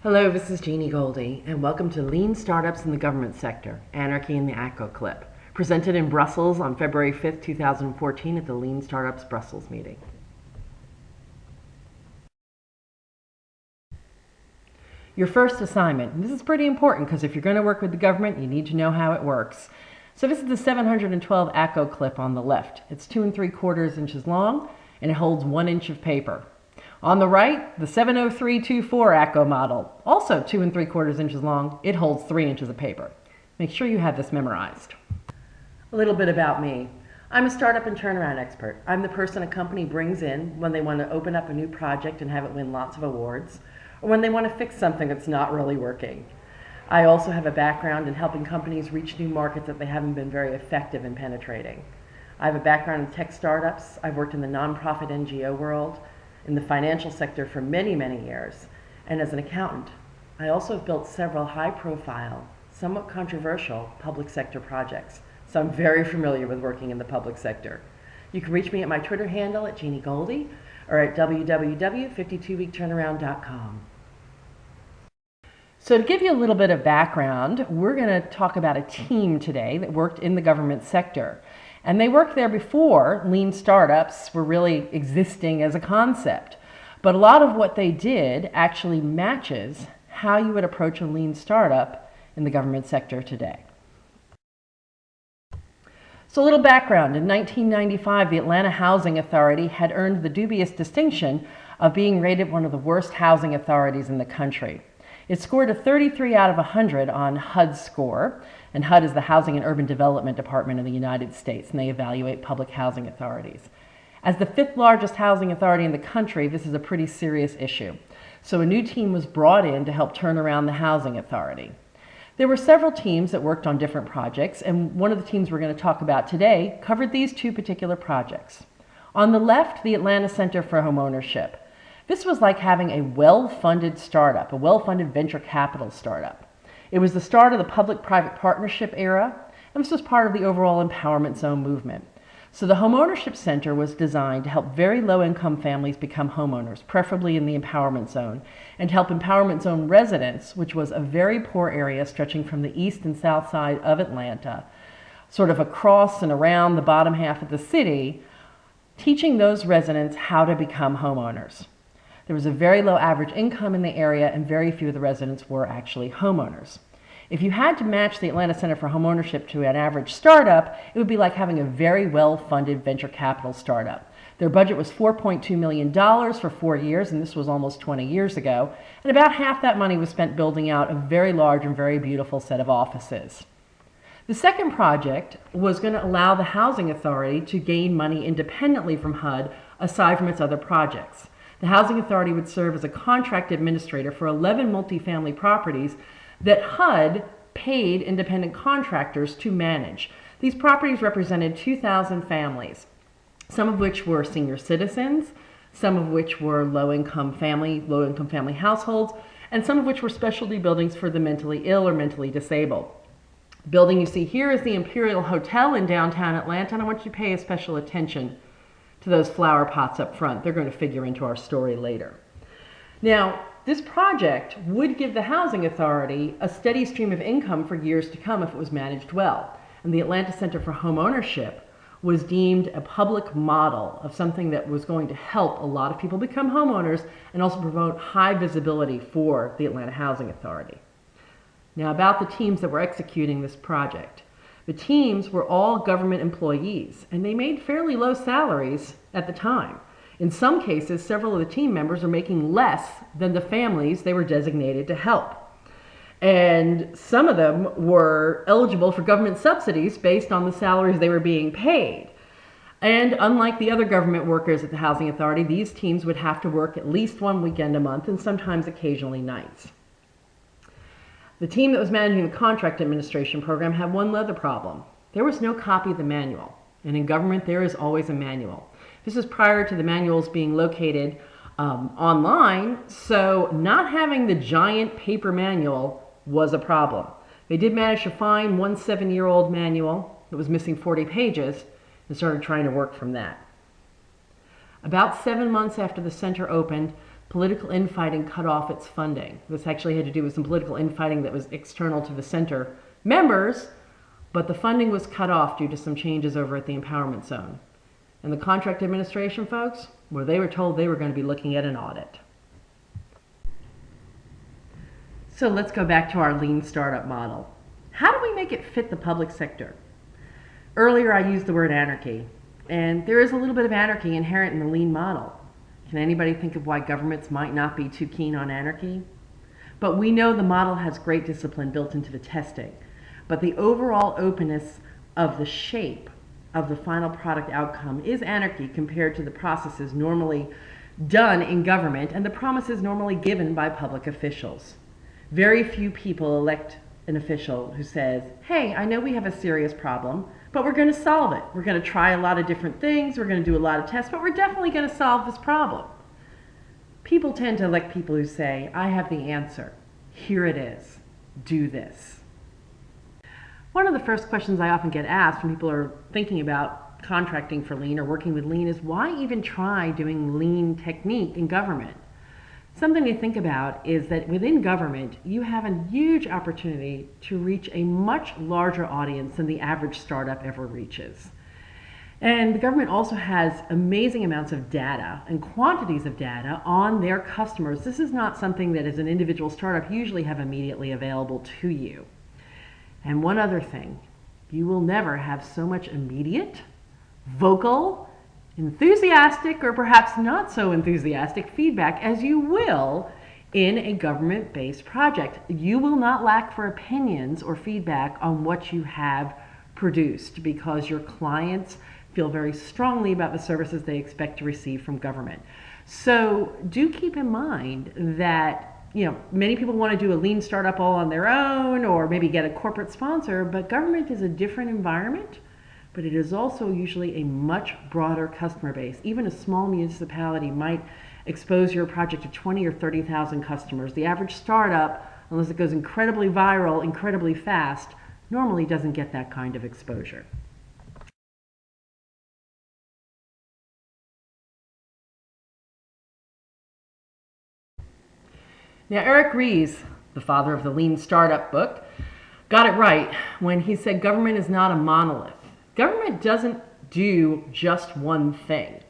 Hello, this is Jeanne Goldie, and welcome to Lean Startups in the Government Sector, Anarchy in the ACO Clip, presented in Brussels on February 5th, 2014 at the Lean Startups Brussels meeting. Your first assignment, and this is pretty important because if you're going to work with the government, you need to know how it works. So this is the 712 ACO clip on the left. It's 2 3/4 inches long, and it holds 1 inch of paper. On the right, the 70324 ACO model, also 2 3/4 inches long. It holds 3 inches of paper. Make sure you have this memorized. A little bit about me. I'm a startup and turnaround expert. I'm the person a company brings in when they want to open up a new project and have it win lots of awards, or when they want to fix something that's not really working. I also have a background in helping companies reach new markets that they haven't been very effective in penetrating. I have a background in tech startups. I've worked in the nonprofit NGO world, in the financial sector for many, many years, and as an accountant. I also have built several high-profile, somewhat controversial public sector projects, so I'm very familiar with working in the public sector. You can reach me at my Twitter handle at Jeanne Goldie or at www.52weekturnaround.com. So to give you a little bit of background, we're going to talk about a team today that worked in the government sector. And they worked there before lean startups were really existing as a concept. But a lot of what they did actually matches how you would approach a lean startup in the government sector today. So a little background. In 1995, the Atlanta Housing Authority had earned the dubious distinction of being rated one of the worst housing authorities in the country. It scored a 33 out of 100 on HUD's score, and HUD is the Housing and Urban Development Department of the United States, and they evaluate public housing authorities. As the 5th largest housing authority in the country, this is a pretty serious issue. So a new team was brought in to help turn around the housing authority. There were several teams that worked on different projects, and one of the teams we're going to talk about today covered these two particular projects. On the left, the Atlanta Center for Homeownership. This was like having a well-funded startup, a well-funded venture capital startup. It was the start of the public-private partnership era, and this was part of the overall empowerment zone movement. So the Homeownership Center was designed to help very low-income families become homeowners, preferably in the empowerment zone, and to help empowerment zone residents, which was a very poor area stretching from the east and south side of Atlanta, sort of across and around the bottom half of the city, teaching those residents how to become homeowners. There was a very low average income in the area, and very few of the residents were actually homeowners. If you had to match the Atlanta Center for Homeownership to an average startup, it would be like having a very well-funded venture capital startup. Their budget was $4.2 million for 4 years, and this was almost 20 years ago, and about half that money was spent building out a very large and very beautiful set of offices. The second project was going to allow the Housing Authority to gain money independently from HUD, aside from its other projects. The Housing Authority would serve as a contract administrator for 11 multifamily properties that HUD paid independent contractors to manage. These properties represented 2,000 families, some of which were senior citizens, some of which were low-income family households, and some of which were specialty buildings for the mentally ill or mentally disabled. The building you see here is the Imperial Hotel in downtown Atlanta, and I want you to pay special attention to those flower pots up front. They're going to figure into our story later. Now, this project would give the Housing Authority a steady stream of income for years to come if it was managed well. And the Atlanta Center for Homeownership was deemed a public model of something that was going to help a lot of people become homeowners and also promote high visibility for the Atlanta Housing Authority. Now, about the teams that were executing this project. The teams were all government employees, and they made fairly low salaries at the time. In some cases, several of the team members were making less than the families they were designated to help. And some of them were eligible for government subsidies based on the salaries they were being paid. And unlike the other government workers at the Housing Authority, these teams would have to work at least one weekend a month and sometimes occasionally nights. The team that was managing the contract administration program had one other problem. There was no copy of the manual, and in government there is always a manual. This is prior to the manuals being located online, so not having the giant paper manual was a problem. They did manage to find one 7-year-old manual that was missing 40 pages and started trying to work from that. About 7 months after the center opened, Political infighting cut off its funding. This actually had to do with some political infighting that was external to the center members, but the funding was cut off due to some changes over at the empowerment zone. And the contract administration folks, well, they were told they were going to be looking at an audit. So let's go back to our lean startup model. How do we make it fit the public sector? Earlier I used the word anarchy, and there is a little bit of anarchy inherent in the lean model. Can anybody think of why governments might not be too keen on anarchy? But we know the model has great discipline built into the testing. But the overall openness of the shape of the final product outcome is anarchy compared to the processes normally done in government and the promises normally given by public officials. Very few people elect an official who says, hey, I know we have a serious problem, but we're going to solve it. We're going to try a lot of different things. We're going to do a lot of tests, but we're definitely going to solve this problem. People tend to elect people who say, I have the answer. Here it is. Do this. One of the first questions I often get asked when people are thinking about contracting for lean or working with lean is, why even try doing lean technique in government? Something to think about is that within government, you have a huge opportunity to reach a much larger audience than the average startup ever reaches. And the government also has amazing amounts of data and quantities of data on their customers. This is not something that as an individual startup you usually have immediately available to you. And one other thing, you will never have so much immediate, vocal, enthusiastic, or perhaps not so enthusiastic feedback as you will in a government-based project. You will not lack for opinions or feedback on what you have produced because your clients feel very strongly about the services they expect to receive from government. So do keep in mind that many people want to do a lean startup all on their own or maybe get a corporate sponsor, but government is a different environment. But it is also usually a much broader customer base. Even a small municipality might expose your project to 20 or 30,000 customers. The average startup, unless it goes incredibly viral, incredibly fast, normally doesn't get that kind of exposure. Now, Eric Ries, the father of the Lean Startup book, got it right when he said government is not a monolith. Government doesn't do just one thing.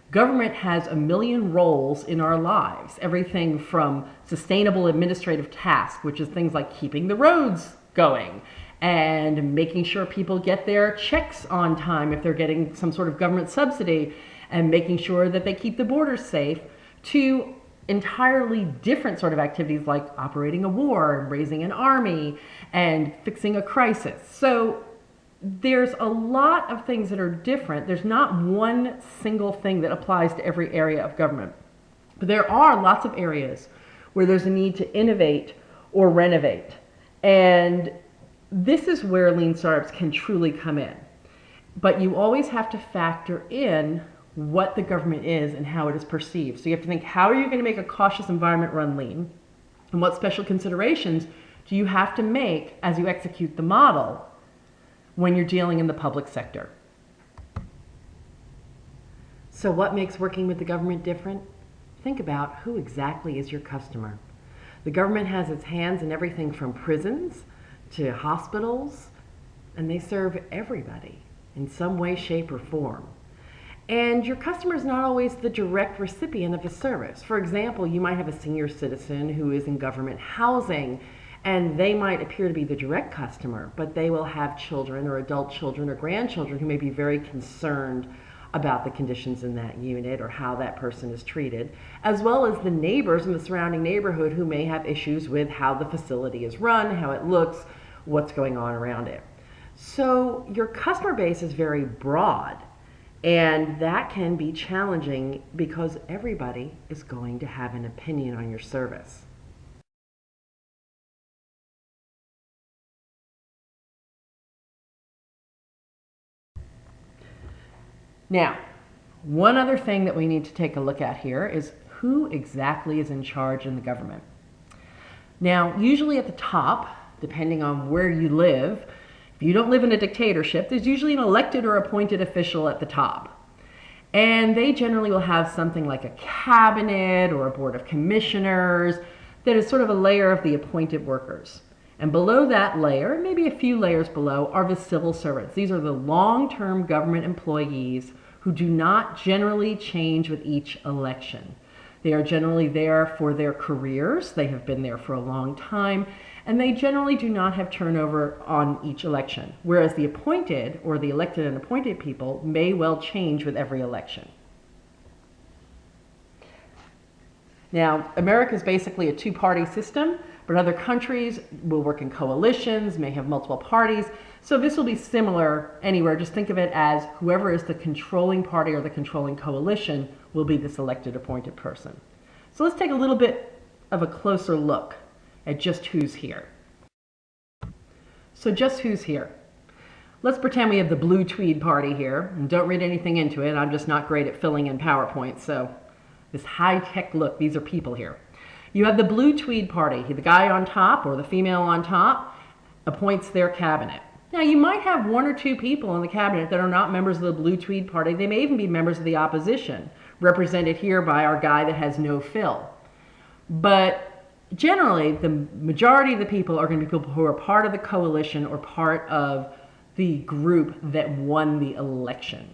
Government has a million roles in our lives, everything from sustainable administrative tasks, which is things like keeping the roads going and making sure people get their checks on time if they're getting some sort of government subsidy, and making sure that they keep the borders safe, to entirely different sort of activities like operating a war and raising an army and fixing a crisis. So there's a lot of things that are different. There's not one single thing that applies to every area of government. But there are lots of areas where there's a need to innovate or renovate. And this is where lean startups can truly come in. But you always have to factor in what the government is and how it is perceived. So you have to think, how are you going to make a cautious environment run lean? And what special considerations do you have to make as you execute the model when you're dealing in the public sector? So what makes working with the government different? Think about who exactly is your customer. The government has its hands in everything from prisons to hospitals, and they serve everybody in some way, shape, or form. And your customer is not always the direct recipient of the service. For example, you might have a senior citizen who is in government housing, and they might appear to be the direct customer, but they will have children or adult children or grandchildren who may be very concerned about the conditions in that unit or how that person is treated, as well as the neighbors in the surrounding neighborhood who may have issues with how the facility is run, how it looks, what's going on around it. So your customer base is very broad, and that can be challenging because everybody is going to have an opinion on your service. Now, one other thing that we need to take a look at here is who exactly is in charge in the government. Now, usually at the top, depending on where you live, if you don't live in a dictatorship, there's usually an elected or appointed official at the top. And they generally will have something like a cabinet or a board of commissioners that is sort of a layer of the appointed workers. And below that layer, maybe a few layers below, are the civil servants. These are the long-term government employees who do not generally change with each election. They are generally there for their careers. They have been there for a long time, and they generally do not have turnover on each election, whereas the appointed or the elected and appointed people may well change with every election. Now, America is basically a two-party system, but other countries will work in coalitions, may have multiple parties. So this will be similar anywhere. Just think of it as whoever is the controlling party or the controlling coalition will be this elected appointed person. So let's take a little bit of a closer look at just who's here. So just who's here. Let's pretend we have the blue tweed party here, and don't read anything into it. I'm just not great at filling in PowerPoint, so this high-tech look, these are people here. You have the blue tweed party. The guy on top or the female on top appoints their cabinet. Now, you might have one or two people in the cabinet that are not members of the blue tweed party. They may even be members of the opposition, represented here by our guy that has no fill. But generally, the majority of the people are going to be people who are part of the coalition or part of the group that won the election.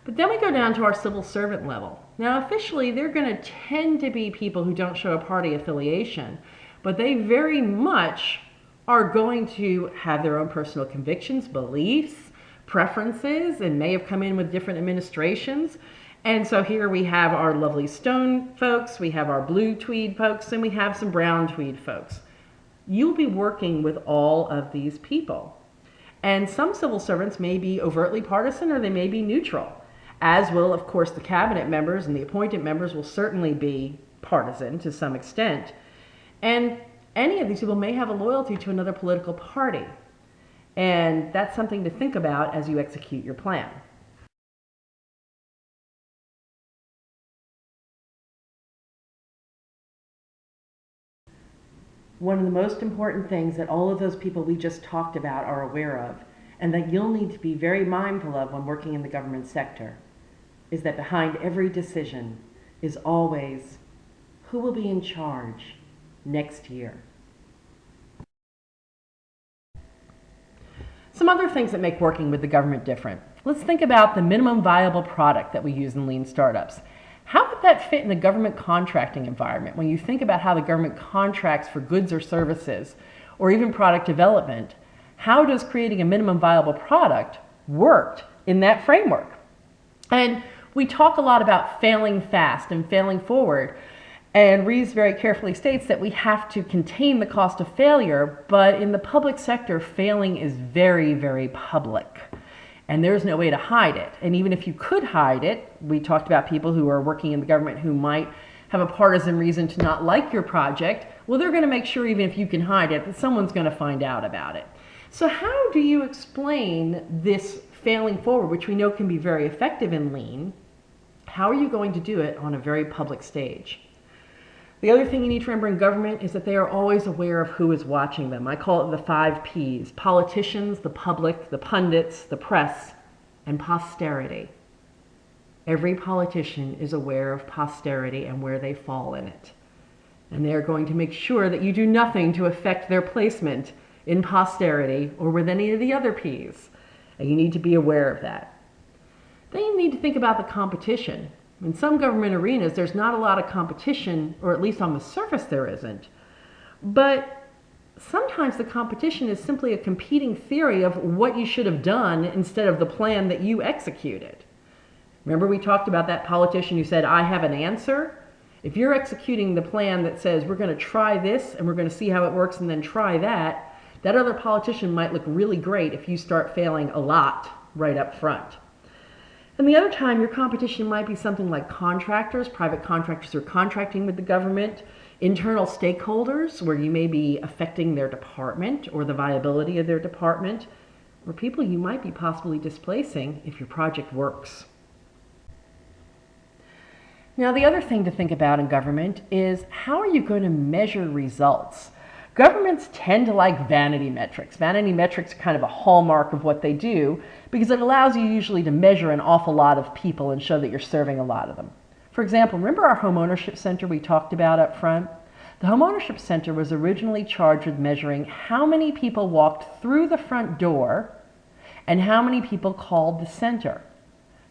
But then we go down to our civil servant level. Now, officially, they're going to tend to be people who don't show a party affiliation, but they very much are going to have their own personal convictions, beliefs, preferences, and may have come in with different administrations. And so here we have our lovely stone folks, we have our blue tweed folks, and we have some brown tweed folks. You'll be working with all of these people. And some civil servants may be overtly partisan or they may be neutral, as will, of course, the cabinet members, and the appointed members will certainly be partisan to some extent. And any of these people may have a loyalty to another political party. And that's something to think about as you execute your plan. One of the most important things that all of those people we just talked about are aware of, and that you'll need to be very mindful of when working in the government sector, is that behind every decision is always who will be in charge next year. Some other things that make working with the government different. Let's think about the minimum viable product that we use in lean startups. How would that fit in the government contracting environment when you think about how the government contracts for goods or services, or even product development? How does creating a minimum viable product work in that framework? And we talk a lot about failing fast and failing forward. And Rees very carefully states that we have to contain the cost of failure, but in the public sector, failing is very, very public. And there's no way to hide it. And even if you could hide it, we talked about people who are working in the government who might have a partisan reason to not like your project. Well, they're going to make sure, even if you can hide it, that someone's going to find out about it. So how do you explain this failing forward, which we know can be very effective in lean? How are you going to do it on a very public stage? The other thing you need to remember in government is that they are always aware of who is watching them. I call it the 5 Ps: politicians, the public, the pundits, the press, and posterity. Every politician is aware of posterity and where they fall in it. And they are going to make sure that you do nothing to affect their placement in posterity or with any of the other Ps. And you need to be aware of that. Then you need to think about the competition. In some government arenas, there's not a lot of competition, or at least on the surface there isn't. But sometimes the competition is simply a competing theory of what you should have done instead of the plan that you executed. Remember we talked about that politician who said, I have an answer? If you're executing the plan that says we're going to try this and we're going to see how it works and then try that, that other politician might look really great if you start failing a lot right up front. And the other time, your competition might be something like contractors, private contractors who are contracting with the government, internal stakeholders where you may be affecting their department or the viability of their department, or people you might be possibly displacing if your project works. Now, the other thing to think about in government is how are you going to measure results? Governments tend to like vanity metrics. Vanity metrics are kind of a hallmark of what they do because it allows you usually to measure an awful lot of people and show that you're serving a lot of them. For example, remember our homeownership center we talked about up front? The homeownership center was originally charged with measuring how many people walked through the front door and how many people called the center.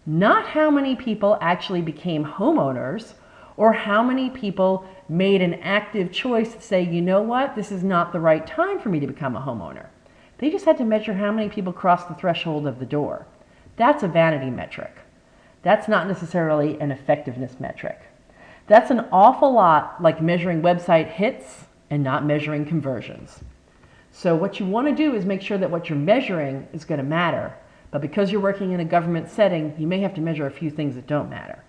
Not how many people actually became homeowners or how many people made an active choice to say, you know what, this is not the right time for me to become a homeowner. They just had to measure how many people crossed the threshold of the door. That's a vanity metric. That's not necessarily an effectiveness metric. That's an awful lot like measuring website hits and not measuring conversions. So what you want to do is make sure that what you're measuring is going to matter. But because you're working in a government setting, you may have to measure a few things that don't matter.